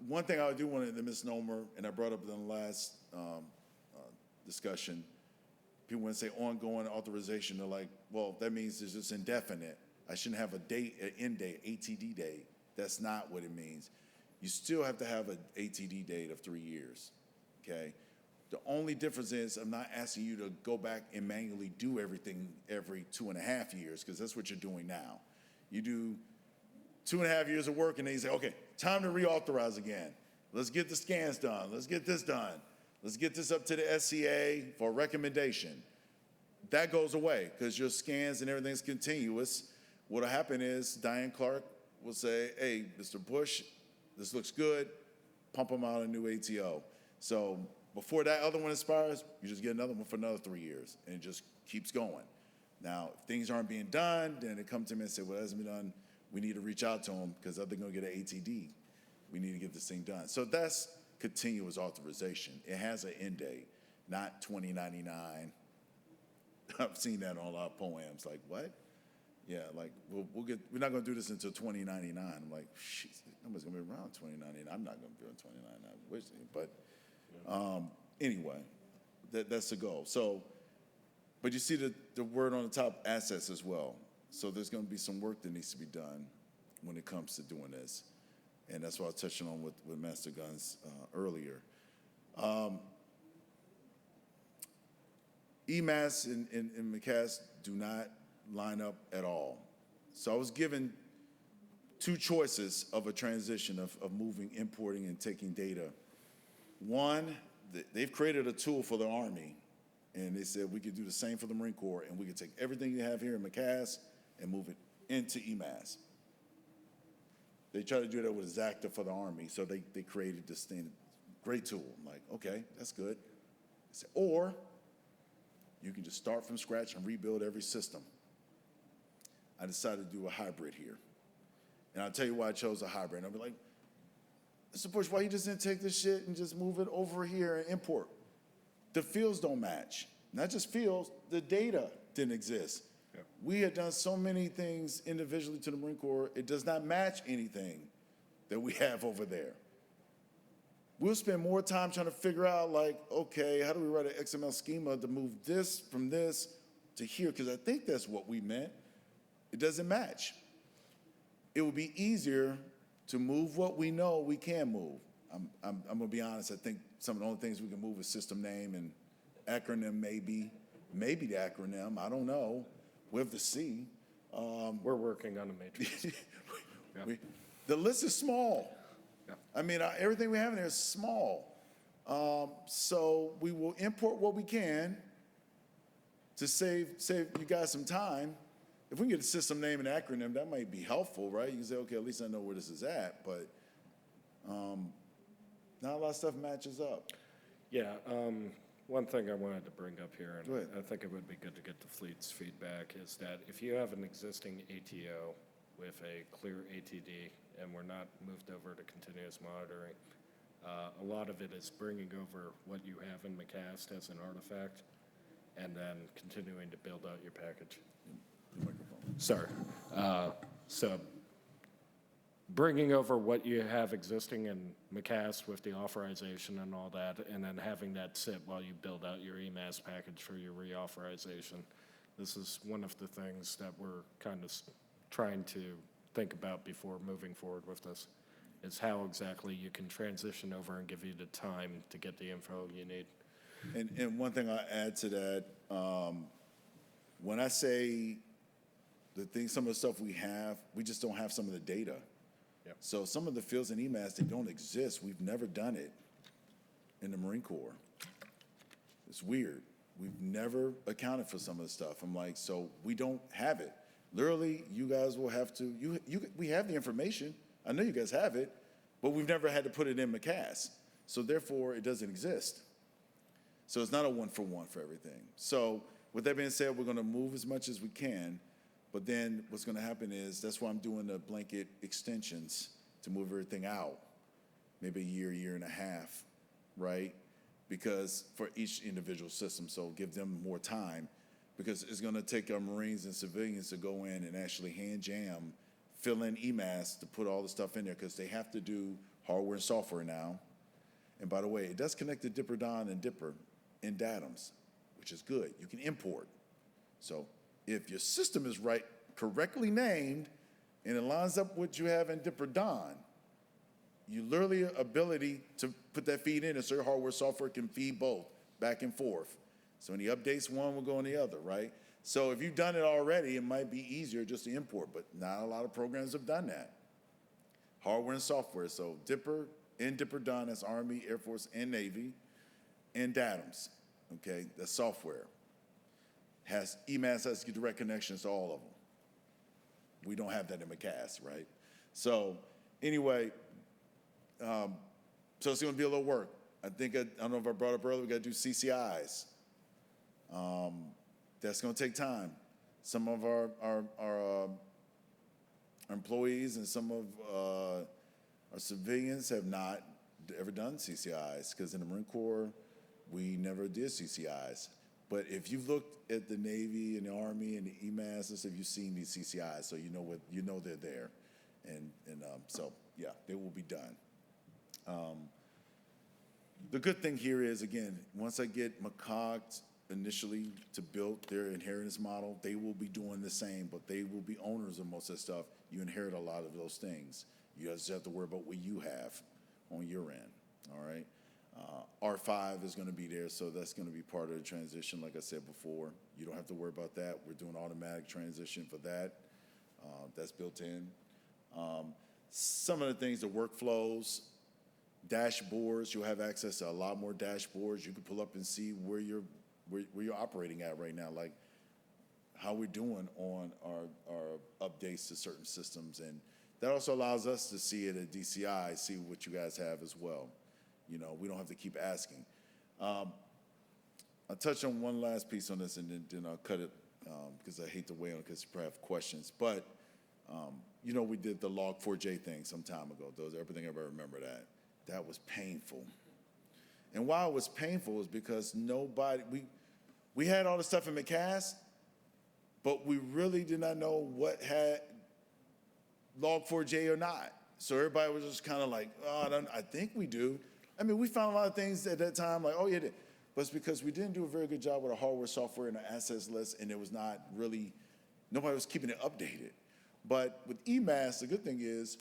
Speaker 1: One thing I do want to, the misnomer, and I brought up in the last discussion, people want to say ongoing authorization, they're like, well, that means it's just indefinite. I shouldn't have a date, an end date, ATD date. That's not what it means. You still have to have an ATD date of 3 years, okay? The only difference is I'm not asking you to go back and manually do everything every 2.5 years, because that's what you're doing now. You do 2.5 years of work, and then you say, okay, time to reauthorize again. Let's get the scans done. Let's get this done. Let's get this up to the SCA for a recommendation. That goes away because your scans and everything's continuous. What'll happen is Diane Clark will say, hey, Mr. Bush, this looks good. Pump them out a new ATO. So before that other one expires, you just get another one for another 3 years, and it just keeps going. Now, if things aren't being done, then they come to me and say, well, it hasn't been done. We need to reach out to them because they're going to get an ATD. We need to get this thing done. So that's continuous authorization. It has an end date, not 2099. I've seen that on a lot of poems. Like, what? Yeah, like, we're not going to do this until 2099. I'm like, shit, nobody's going to be around 2099. I'm not going to be on 2099. But anyway, that's the goal. So, but you see the word on the top, assets as well. So there's going to be some work that needs to be done when it comes to doing this. And that's what I was touching on with Master Guns earlier. EMAS and MCAS do not line up at all. So I was given two choices of a transition of moving, importing, and taking data. One, they've created a tool for the Army, and they said we could do the same for the Marine Corps, and we could take everything you have here in MCAS and move it into EMAS. They tried to do that with Zacta for the Army, so they created this thing, great tool. I'm like, okay, that's good. I said, or you can just start from scratch and rebuild every system. I decided to do a hybrid here. And I'll tell you why I chose a hybrid. And I'll be like, Mr. Bush, why you just didn't take this shit and just move it over here and import? The fields don't match. Not just fields, the data didn't exist. Yep. We had done so many things individually to the Marine Corps, it does not match anything that we have over there. We'll spend more time trying to figure out, like, okay, how do we write an XML schema to move this from this to here? Because I think that's what we meant. It doesn't match. It would be easier to move what we know we can move. I'm going to be honest. I think some of the only things we can move is system name and acronym, maybe the acronym. I don't know. We have to see.
Speaker 3: We're working on a matrix.
Speaker 1: The list is small.
Speaker 3: Yeah.
Speaker 1: I mean, everything we have in there is small. So we will import what we can to save you guys some time. If we can get a system name and acronym, that might be helpful, right? You can say, okay, at least I know where this is at, but not a lot of stuff matches up.
Speaker 3: Yeah, one thing I wanted to bring up here, and I think it would be good to get the fleet's feedback, is that if you have an existing ATO with a clear ATD and we're not moved over to continuous monitoring, a lot of it is bringing over what you have in MCAST as an artifact and then continuing to build out your package. Sorry. So bringing over what you have existing in MCAS with the authorization and all that, and then having that sit while you build out your EMAS package for your reauthorization. This is one of the things that we're kind of trying to think about before moving forward with this, is how exactly you can transition over and give you the time to get the info you need.
Speaker 1: And one thing I add to that, when I say some of the stuff we have, we just don't have some of the data. Yep. So some of the fields in EMAS, they don't exist. We've never done it in the Marine Corps. It's weird. we've never accounted for some of the stuff. I'm like, so we don't have it. Literally, you guys will have to, we have the information. I know you guys have it, but we've never had to put it in MCAS. So therefore, it doesn't exist. So it's not a one-for-one for everything. So with that being said, we're going to move as much as we can, but then what's going to happen is, that's why I'm doing the blanket extensions to move everything out, maybe a year and a half, right? Because for each individual system, so give them more time, because it's going to take our Marines and civilians to go in and actually hand jam, fill in EMAS to put all the stuff in there, because they have to do hardware and software now. And by the way, it does connect to Dipper Don and Dipper in Datums, which is good. You can import. So if your system is correctly named, and it lines up what you have in Dipper Don, you literally ability to put that feed in, and so your hardware software can feed both back and forth. So any updates, one will go on the other, right? So if you've done it already, it might be easier just to import, but not a lot of programs have done that. Hardware and software, so Dipper and Dipper Don, that's Army, Air Force, and Navy, and Datums, okay, that's software. EMAS has direct connections to all of them. We don't have that in MCAS, right? So anyway, so it's going to be a little work. I think, I don't know if I brought up earlier, we got to do CCIs. That's going to take time. Some of our employees and some of our civilians have not ever done CCIs, because in the Marine Corps, we never did CCIs. But if you've looked at the Navy and the Army and the EMAS and stuff, you've seen these CCIs, so you know they're there. And so, yeah, they will be done. The good thing here is, again, once I get McCog initially to build their inheritance model, they will be doing the same, but they will be owners of most of that stuff. You inherit a lot of those things. You just have to worry about what you have on your end, all right? R5 is going to be there, so that's going to be part of the transition, like I said before. You don't have to worry about that. We're doing automatic transition for that. That's built in. Some of the things, the workflows, dashboards, you'll have access to a lot more dashboards. You can pull up and see where you're operating at right now, like how we're doing on our updates to certain systems. And that also allows us to see it at DCI, see what you guys have as well. You know, we don't have to keep asking. I'll touch on one last piece on this, and then I'll cut it because I hate to weigh on it because you probably have questions. But, you know, we did the Log4j thing some time ago. Everything ever remember that. That was painful. And why it was painful is because we had all the stuff in MCAS, but we really did not know what had Log4j or not. So everybody was just kind of like, oh, I think we do. I mean, we found a lot of things at that time, like, oh, yeah, but it's because we didn't do a very good job with our hardware, software, and our assets list, and it was not really, nobody was keeping it updated. But with EMAS, the good thing is,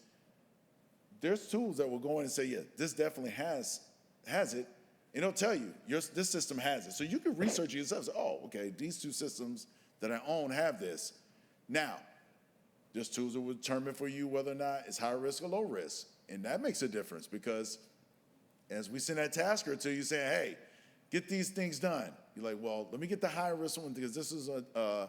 Speaker 1: there's tools that will go in and say, yeah, this definitely has it, and it'll tell you, this system has it. So you can research it yourself, say, oh, okay, these two systems that I own have this. Now, there's tools that will determine for you whether or not it's high risk or low risk, and that makes a difference, because as we send that tasker to you saying, hey, get these things done, you're like, well, let me get the high risk one, because this is a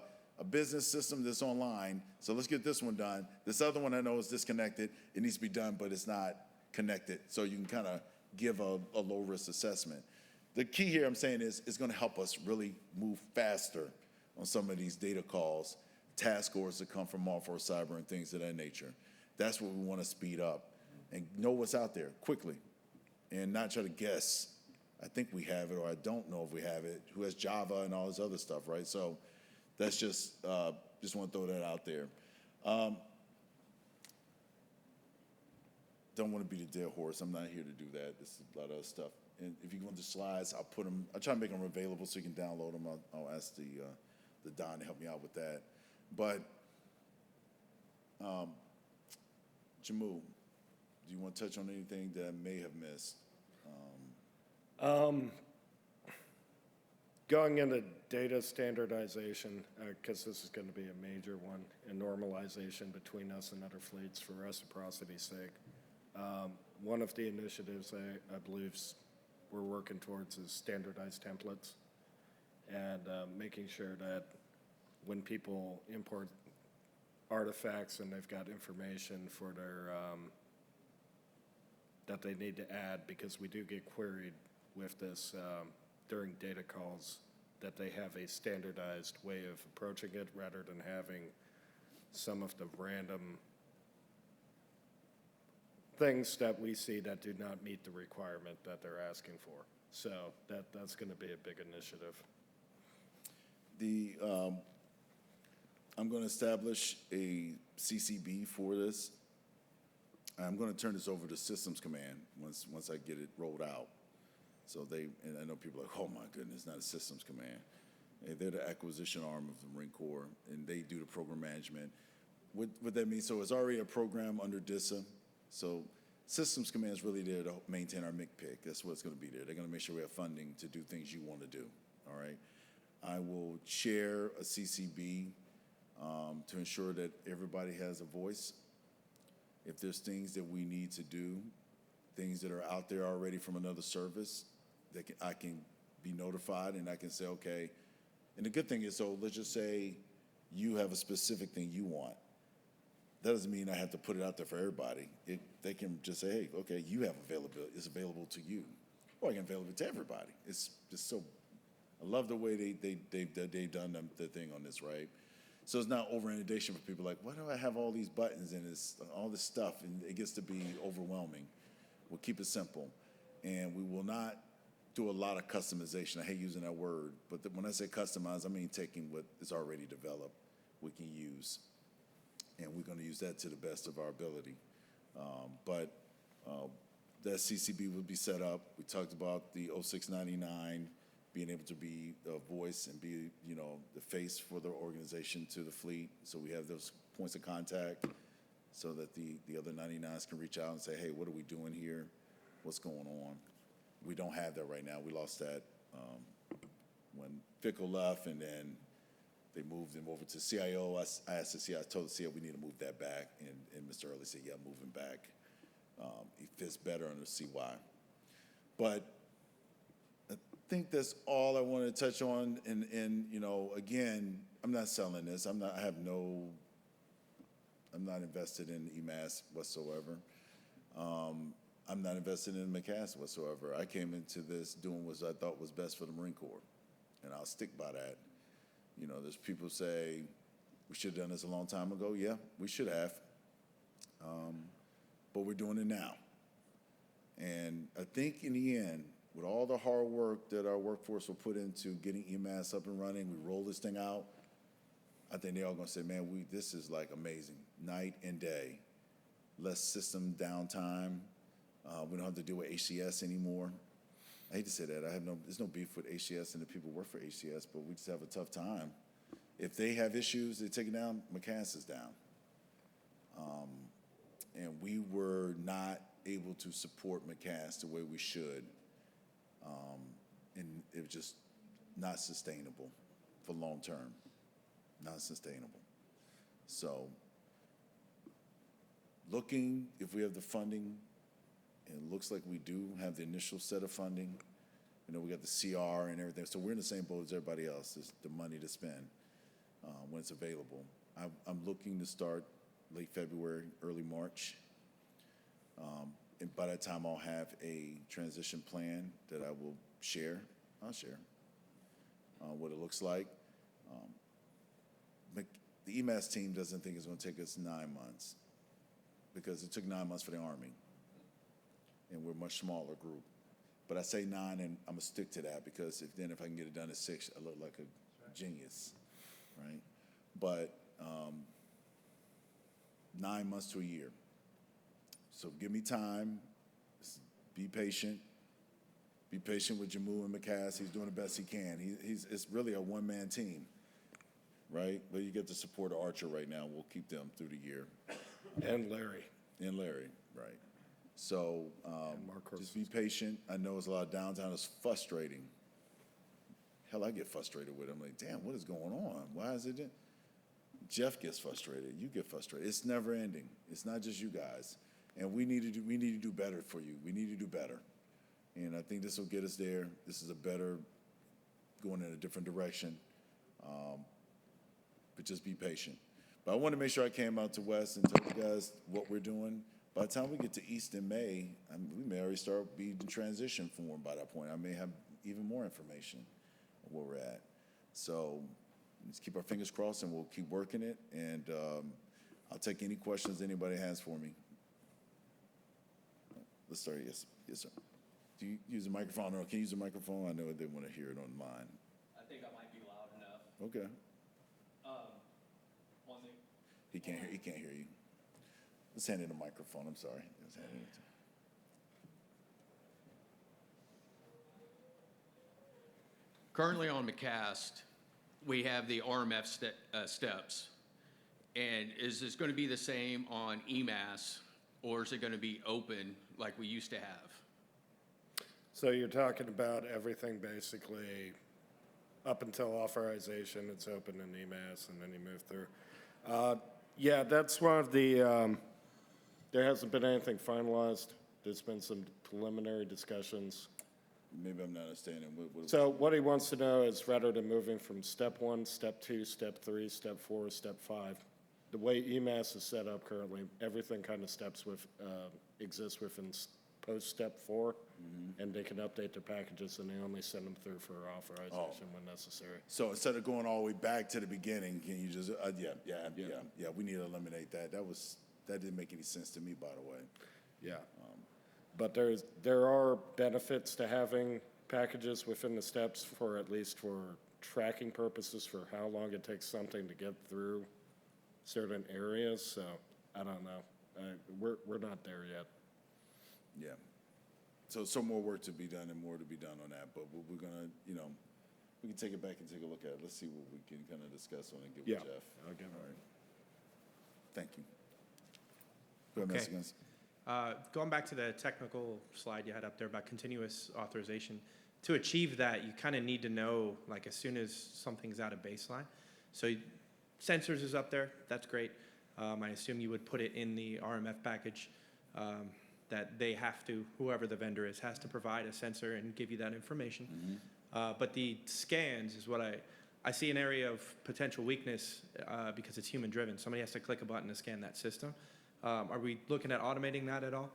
Speaker 1: business system that's online, so let's get this one done. This other one I know is disconnected. It needs to be done, but it's not connected. So you can kind of give a low-risk assessment. The key here I'm saying is it's going to help us really move faster on some of these data calls, task orders that come from All4 Cyber and things of that nature. That's what we want to speed up and know what's out there quickly and not try to guess. I think we have it, or I don't know if we have it, who has Java and all this other stuff, right? So that's just want to throw that out there. Don't want to be the dead horse. I'm not here to do that. This is a lot of other stuff. And if you go into slides, I'll put them, I'll try to make them available so you can download them. I'll ask the Don to help me out with that. But, Jamu, do you want to touch on anything that I may have missed?
Speaker 3: Going into data standardization, because this is going to be a major one, and normalization between us and other fleets for reciprocity's sake. One of the initiatives I believe we're working towards is standardized templates. and making sure that when people import artifacts and they've got information for their, that they need to add, because we do get queried with this during data calls, that they have a standardized way of approaching it rather than having some of the random things that we see that do not meet the requirement that they're asking for. So that's going to be a big initiative.
Speaker 1: I'm going to establish a CCB for this. I'm going to turn this over to Systems Command once I get it rolled out. So and I know people are like, oh my goodness, not a Systems Command. They're the acquisition arm of the Marine Corps, and they do the program management. What that means, so it's already a program under DISA. So Systems Command is really there to maintain our MCPIC. That's what's going to be there. They're going to make sure we have funding to do things you want to do, all right? I will chair a CCB to ensure that everybody has a voice. If there's things that we need to do, things that are out there already from another service, I can be notified and I can say, okay. And the good thing is, so let's just say you have a specific thing you want. That doesn't mean I have to put it out there for everybody. They can just say, hey, okay, you have availability. It's available to you. Or I can available to everybody. It's just so, I love the way they've done the thing on this, right? So it's not over inundation for people like, why do I have all these buttons and all this stuff? And it gets to be overwhelming. We'll keep it simple. And we will not do a lot of customization. I hate using that word, but when I say customize, I mean taking what is already developed, we can use. And we're going to use that to the best of our ability. But that CCB will be set up. We talked about the 0699 being able to be a voice and be, the face for the organization to the fleet. So we have those points of contact so that the other 99s can reach out and say, hey, what are we doing here? What's going on? We don't have that right now. We lost that when Fickle left, and then they moved him over to CIO. I asked the CIO, I told the CIO we need to move that back, and Mr. Early said, yeah, move him back. He fits better under CY. But I think that's all I wanted to touch on. And again, I'm not selling this. I'm not invested in EMAS whatsoever. I'm not invested in MCAS whatsoever. I came into this doing what I thought was best for the Marine Corps, and I'll stick by that. There's people say, we should have done this a long time ago. Yeah, we should have. But we're doing it now. And I think in the end, with all the hard work that our workforce will put into getting EMAS up and running, we roll this thing out, I think they're all going to say, man, this is like amazing, night and day. Less system downtime. We don't have to deal with HCS anymore. I hate to say that. There's no beef with HCS and the people who work for HCS, but we just have a tough time. If they have issues, they take it down, MCAS is down. And we were not able to support MCAS the way we should. And it was just not sustainable for long term. Not sustainable. So looking, if we have the funding, and it looks like we do have the initial set of funding. We got the CR and everything. So we're in the same boat as everybody else. There's the money to spend when it's available. I'm looking to start late February, early March. And by that time, I'll have a transition plan that I will share. I'll share what it looks like. The EMAS team doesn't think it's going to take us 9 months because it took 9 months for the Army. And we're a much smaller group. But I say 9, and I'm going to stick to that because if I can get it done at 6, I look like a genius, right? But 9 months to a year. So give me time. Be patient. Be patient with Jamu and McCass. He's doing the best he can. It's really a one-man team, right? But you get the support of Archer right now. We'll keep them through the year.
Speaker 3: And Larry.
Speaker 1: Right. So just be patient. I know it's a lot of downtime. It's frustrating. Hell, I get frustrated with it. I'm like, damn, what is going on? Why is it? Jeff gets frustrated. You get frustrated. It's never ending. It's not just you guys. And we need to do better for you. We need to do better. And I think this will get us there. This is a better going in a different direction. But just be patient. But I want to make sure I came out to West and told you guys what we're doing. By the time we get to East in May, we may already start being in transition form by that point. I may have even more information on where we're at. So let's keep our fingers crossed and we'll keep working it. And I'll take any questions anybody has for me. Let's start. Yes, sir. Do you use a microphone or can you use a microphone? I know they want to hear it on mine.
Speaker 5: I think I might be loud enough.
Speaker 1: Okay.
Speaker 5: One thing.
Speaker 1: He can't hear you. Let's hand him the microphone. I'm sorry. Let's hand it to
Speaker 5: Currently on McCast, we have the RMF steps. And is this going to be the same on EMAS, or is it going to be open like we used to have?
Speaker 3: So you're talking about everything basically up until authorization, it's open in EMAS, and then you move through. Yeah, that's one of the, there hasn't been anything finalized. There's been some preliminary discussions.
Speaker 1: Maybe I'm not understanding.
Speaker 3: So what he wants to know is rather than moving from step 1, step 2, step 3, step 4, step 5, the way EMAS is set up currently, everything kind of exists within post-step 4, and they can update their packages, and they only send them through for authorization when necessary.
Speaker 1: So instead of going all the way back to the beginning, can you just, yeah, we need to eliminate that. That didn't make any sense to me, by the way.
Speaker 3: Yeah. But there are benefits to having packages within the steps for at least for tracking purposes for how long it takes something to get through certain areas. So I don't know. We're not there yet.
Speaker 1: Yeah. So more work to be done and more to be done on that, but we're gonna, we can take it back and take a look at it. Let's see what we can kind of discuss on and get with Jeff.
Speaker 3: I'll get
Speaker 1: All right. Thank you. Go ahead, Mr. Guns.
Speaker 2: Going back to the technical slide you had up there about continuous authorization, to achieve that, you kind of need to know, like, as soon as something's out of baseline. So sensors is up there. That's great. I assume you would put it in the RMF package that they have to, whoever the vendor is, has to provide a sensor and give you that information. But the scans is what I see an area of potential weakness because it's human driven. Somebody has to click a button to scan that system. Are we looking at automating that at all?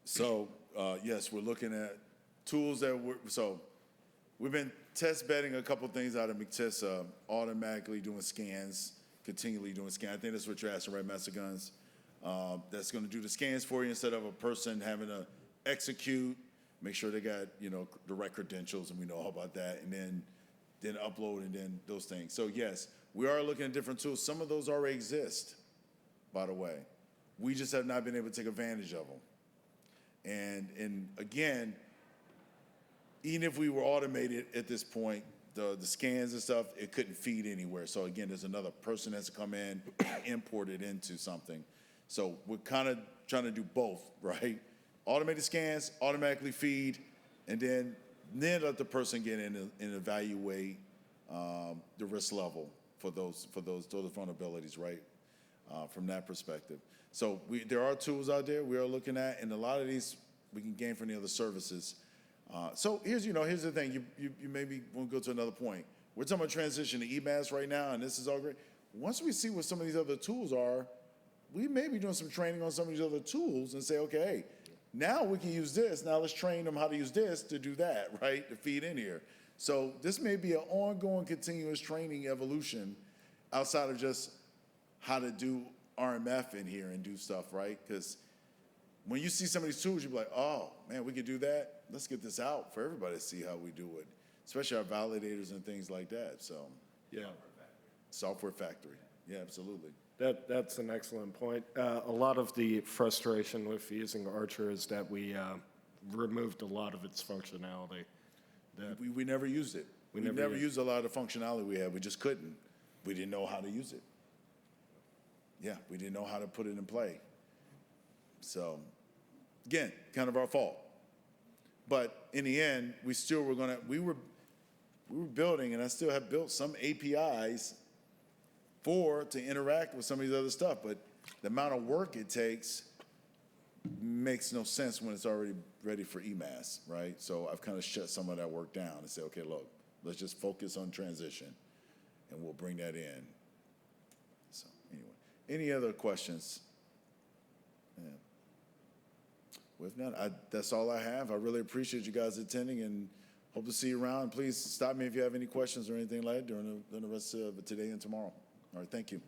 Speaker 1: So, yes, we're looking at tools that we've been test bedding a couple things out of McTISA, automatically doing scans, continually doing scans. I think that's what you're asking, right, Master Guns? That's going to do the scans for you instead of a person having to execute, make sure they got, the right credentials, and we know all about that, and then upload and then those things. So, yes, we are looking at different tools. Some of those already exist, by the way. We just have not been able to take advantage of them. And again, even if we were automated at this point, the scans and stuff, it couldn't feed anywhere. So again, there's another person that's to come in, import it into something. So we're kind of trying to do both, right? Automated scans, automatically feed, and then let the person get in and evaluate the risk level for those vulnerabilities, right? From that perspective. So there are tools out there we are looking at, and a lot of these we can gain from the other services. So here's the thing. You maybe want to go to another point. We're talking about transition to EMAS right now, and this is all great. Once we see what some of these other tools are, we may be doing some training on some of these other tools and say, okay, hey, now we can use this. Now let's train them how to use this to do that, right, to feed in here. So this may be an ongoing, continuous training evolution outside of just how to do RMF in here and do stuff, right? Because when you see some of these tools, you'll be like, oh, man, we could do that. Let's get this out for everybody to see how we do it, especially our validators and things like that. So, yeah. Software factory. Yeah, absolutely.
Speaker 3: That's an excellent point. A lot of the frustration with using Archer is that we removed a lot of its functionality.
Speaker 1: We never used it. We never used a lot of the functionality we had. We just couldn't. We didn't know how to use it. Yeah, we didn't know how to put it in play. So, again, kind of our fault. But in the end, we were building, and I still have built some APIs to interact with some of these other stuff, but the amount of work it takes makes no sense when it's already ready for EMAS, right? So I've kind of shut some of that work down and said, okay, look, Let's just focus on transition, and we'll bring that in. So anyway, any other questions? Yeah. Well, if not, that's all I have. I really appreciate you guys attending and hope to see you around. Please stop me if you have any questions or anything like that during the rest of today and tomorrow. All right, thank you.